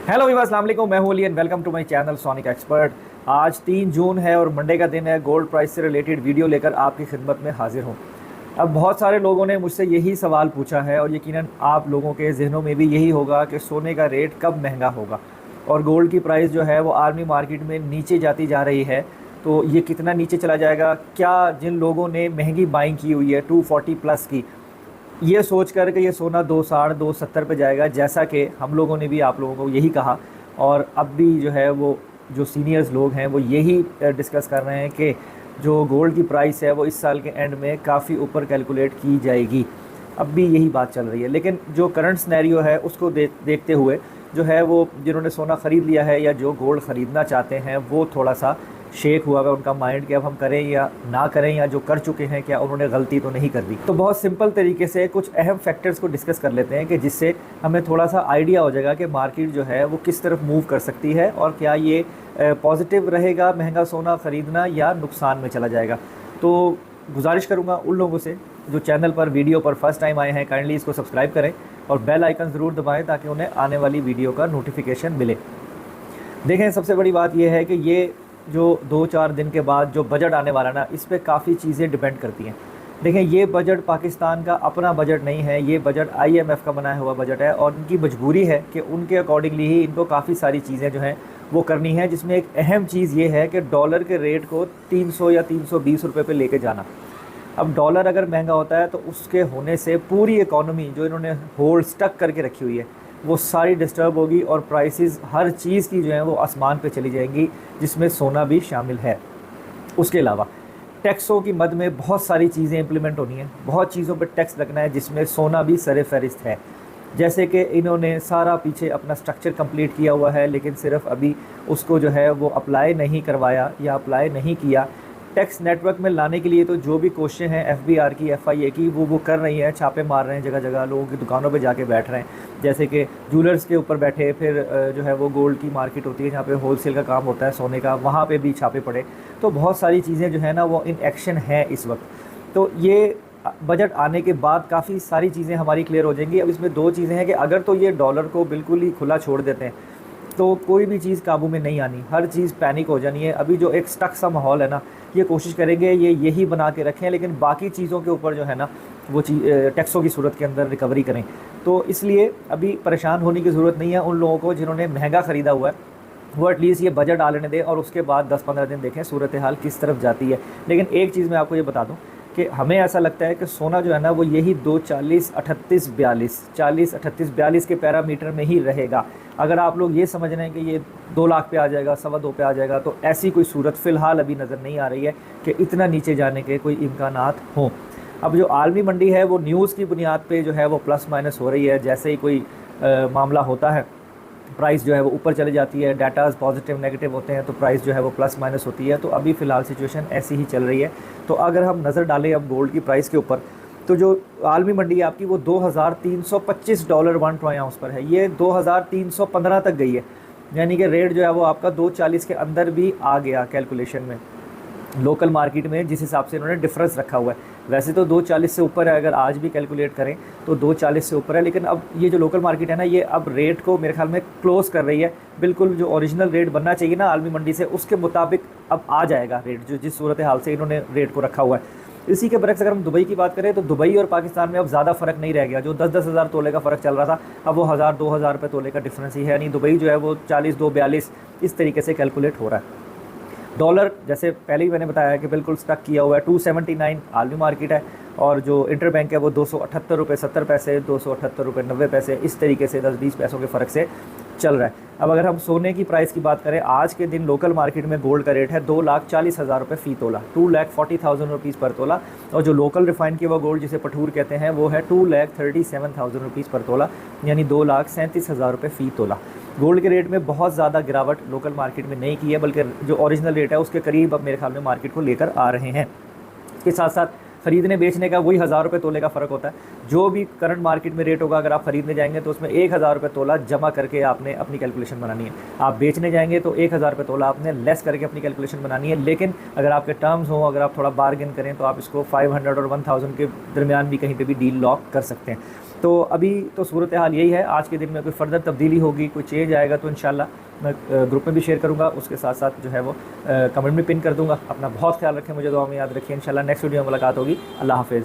Hello viewers, अस्सलाम वालेकुम। मैं हूं Ali and welcome to my channel Sonic Expert. आज 3 जून है और मंडे का दिन है। गोल्ड प्राइस से रिलेटेड वीडियो लेकर आपकी खिदमत में हाजिर हूं। अब बहुत सारे लोगों ने मुझसे यही सवाल पूछा है और यकीनन आप लोगों के जहनों में भी यही होगा कि सोने का रेट कब महंगा होगा और गोल्ड की प्राइस जो है वो आर्मी मार्केट में नीचे जाती जा रही है। तो ये कितना नीचे चला जाएगा? क्या जिन लोगों ने महंगी बाइंग की हुई है 240 प्लस की, ये सोच कर कि ये सोना 260 270 पे जाएगा, जैसा कि हम लोगों ने भी आप लोगों को यही कहा। और अब भी जो है वो जो सीनियर्स लोग हैं वो यही डिस्कस कर रहे हैं कि जो गोल्ड की प्राइस है वो इस साल के एंड में काफ़ी ऊपर कैलकुलेट की जाएगी। अब भी यही बात चल रही है, लेकिन जो करंट सिनेरियो है उसको देखते हुए जो है वो जिन्होंने सोना ख़रीद लिया है या जो गोल्ड ख़रीदना चाहते हैं वो थोड़ा सा शेक हुआ है उनका माइंड कि अब हम करें या ना करें, या जो कर चुके हैं क्या उन्होंने गलती तो नहीं कर दी। तो बहुत सिंपल तरीके से कुछ अहम फैक्टर्स को डिस्कस कर लेते हैं कि जिससे हमें थोड़ा सा आइडिया हो जाएगा कि मार्केट जो है वो किस तरफ मूव कर सकती है और क्या ये पॉजिटिव रहेगा महंगा सोना ख़रीदना या नुकसान में चला जाएगा। तो गुजारिश करूँगा उन लोगों से जो चैनल पर वीडियो पर फर्स्ट टाइम आए हैं, काइंडली इसको सब्सक्राइब करें और बेल आइकन ज़रूर दबाएँ ताकि उन्हें आने वाली वीडियो का नोटिफिकेशन मिले। देखें, सबसे बड़ी बात यह है कि ये जो 2-4 दिन के बाद जो बजट आने वाला ना, इस पे काफ़ी चीज़ें डिपेंड करती हैं। देखें, ये बजट पाकिस्तान का अपना बजट नहीं है, ये बजट आईएमएफ का बनाया हुआ बजट है और इनकी मजबूरी है कि उनके अकॉर्डिंगली ही इनको काफ़ी सारी चीज़ें जो हैं वो करनी है, जिसमें एक अहम चीज़ ये है कि डॉलर के रेट को 300 या 320 रुपये पे लेके जाना। अब डॉलर अगर महंगा होता है तो उसके होने से पूरी इकॉनमी जो इन्होंने होल्ड स्टक करके रखी हुई है वो सारी डिस्टर्ब होगी और प्राइसेस हर चीज़ की जो है वो आसमान पे चली जाएंगी, जिसमें सोना भी शामिल है। उसके अलावा टैक्सों की मद में बहुत सारी चीज़ें इंप्लीमेंट होनी है, बहुत चीज़ों पे टैक्स लगना है, जिसमें सोना भी सर फहरिस्त है। जैसे कि इन्होंने सारा पीछे अपना स्ट्रक्चर कंप्लीट किया हुआ है, लेकिन सिर्फ अभी उसको जो है वो अप्लाई नहीं करवाया या अप्लाई नहीं किया। टैक्स नेटवर्क में लाने के लिए तो जो भी कोशिशें हैं एफबीआर की, एफआईए की, वो कर रही हैं, छापे मार रहे हैं, जगह जगह लोगों की दुकानों पे जाके बैठ रहे हैं। जैसे कि ज्वेलर्स के ऊपर बैठे, फिर जो है वो गोल्ड की मार्केट होती है जहाँ पे होलसेल का काम होता है सोने का, वहाँ पे भी छापे पड़े। तो बहुत सारी चीज़ें जो है ना वो इन एक्शन है इस वक्त। तो ये बजट आने के बाद काफ़ी सारी चीज़ें हमारी क्लियर हो जाएंगी। अब इसमें दो चीज़ें हैं कि अगर तो ये डॉलर को बिल्कुल ही खुला छोड़ देते हैं तो कोई भी चीज़ काबू में नहीं आनी, हर चीज़ पैनिक हो जानी है। अभी जो एक स्टक सा माहौल है ना, ये कोशिश करेंगे ये यही बना के रखें, लेकिन बाकी चीज़ों के ऊपर जो है ना वो टैक्सों की सूरत के अंदर रिकवरी करें। तो इसलिए अभी परेशान होने की ज़रूरत नहीं है उन लोगों को जिन्होंने महंगा ख़रीदा हुआ है, वो एटलीस्ट ये बजट आ लेने दें और उसके बाद 10-15 दिन देखें सूरत हाल किस तरफ जाती है। लेकिन एक चीज़ मैं आपको ये बता दूँ कि हमें ऐसा लगता है कि सोना जो है ना वो यही 240-38-42 के पैरामीटर में ही रहेगा। अगर आप लोग ये समझ रहे हैं कि ये 2 लाख पे आ जाएगा, 2.25 पे आ जाएगा, तो ऐसी कोई सूरत फ़िलहाल अभी नज़र नहीं आ रही है कि इतना नीचे जाने के कोई इम्कानात हों। अब जो आलमी मंडी है वो न्यूज़ की बुनियाद पे जो है वो प्लस माइनस हो रही है। जैसे ही कोई मामला होता है प्राइस जो है वो ऊपर चली जाती है, डाटाज पॉजिटिव नेगेटिव होते हैं तो प्राइस जो है वो प्लस माइनस होती है। तो अभी फ़िलहाल सिचुएशन ऐसी ही चल रही है। तो अगर हम नज़र डालें अब गोल्ड की प्राइस के ऊपर, तो जो आलमी मंडी है आपकी वो $2325 1 ट्राई आउंस पर है। ये 2315 तक गई है, यानी कि रेट जो है वो आपका 240 के अंदर भी आ गया कैलकुलेशन में लोकल मार्केट में, जिस हिसाब से इन्होंने डिफरेंस रखा हुआ है। वैसे तो 240 से ऊपर है, अगर आज भी कैलकुलेट करें तो 240 से ऊपर है, लेकिन अब ये जो लोकल मार्केट है ना ये अब रेट को मेरे ख्याल में क्लोज़ कर रही है। बिल्कुल जो ओरिजिनल रेट बनना चाहिए ना आलमी मंडी से, उसके मुताबिक अब आ जाएगा रेट, जो जिस सूरत हाल से इन्होंने रेट को रखा हुआ है। इसी के बरक्स अगर हम दुबई की बात करें तो दुबई और पाकिस्तान में अब ज़्यादा फ़र्क नहीं रह गया। जो 10-10 हज़ार तोले का फ़र्क चल रहा था, अब वो 1000-2000 रुपये तोले का डिफरेंस ही है। यानी दुबई जो है वो 40-242 इस तरीके से कैलकुलेट हो रहा है। डॉलर जैसे पहले ही मैंने बताया कि बिल्कुल स्टक किया हुआ है, 279 आलमी मार्केट है और जो इंटर बैंक है वो 278 रुपये 70 पैसे, 278 रुपये 90 पैसे, इस तरीके से 10-20 पैसों के फ़र्क से चल रहा है। अब अगर हम सोने की प्राइस की बात करें, आज के दिन लोकल मार्केट में गोल्ड का रेट है 2,40,000 रुपये फ़ी तोला, 2,40,000 रुपीज़ पर तोला। और जो लोकल रिफाइन किया हुआ गोल्ड जिसे पठूर कहते हैं वो है 2,37,000 रुपीज़ पर तोला, यानी 2,37,000 रुपये फ़ी तोला। गोल्ड के रेट में बहुत ज़्यादा गिरावट लोकल मार्केट में नहीं की है, बल्कि जो ओरिजिनल रेट है उसके करीब अब मेरे ख्याल में मार्केट को लेकर आ रहे हैं। इसके साथ साथ ख़रीदने बेचने का वही 1000 रुपये तोले का फ़र्क होता है। जो भी करंट मार्केट में रेट होगा, अगर आप ख़रीदने जाएंगे तो उसमें 1000 रुपये तोला जमा करके आपने अपनी कैलकुलेशन बनानी है। आप बेचने जाएंगे तो 1000 रुपये तोला आपने लेस करके अपनी कैलकुलेशन बनानी है। लेकिन अगर आपके टर्म्स हों, अगर आप थोड़ा बार्गेन करें तो आप इसको 500 और 1000 के दरमियान भी कहीं पर भी डील लॉक कर सकते हैं। तो अभी तो सूरत हाल यही है। आज के दिन में कोई फर्दर तब्दीली होगी, कोई चेंज आएगा तो इंशाल्लाह मैं ग्रुप में भी शेयर करूँगा, उसके साथ साथ जो है वो कमेंट में पिन कर दूँगा। अपना बहुत ख्याल रखें, मुझे दुआ में याद रखिए। इंशाल्लाह नेक्स्ट वीडियो में मुलाकात होगी। अल्लाह हाफ़िज़।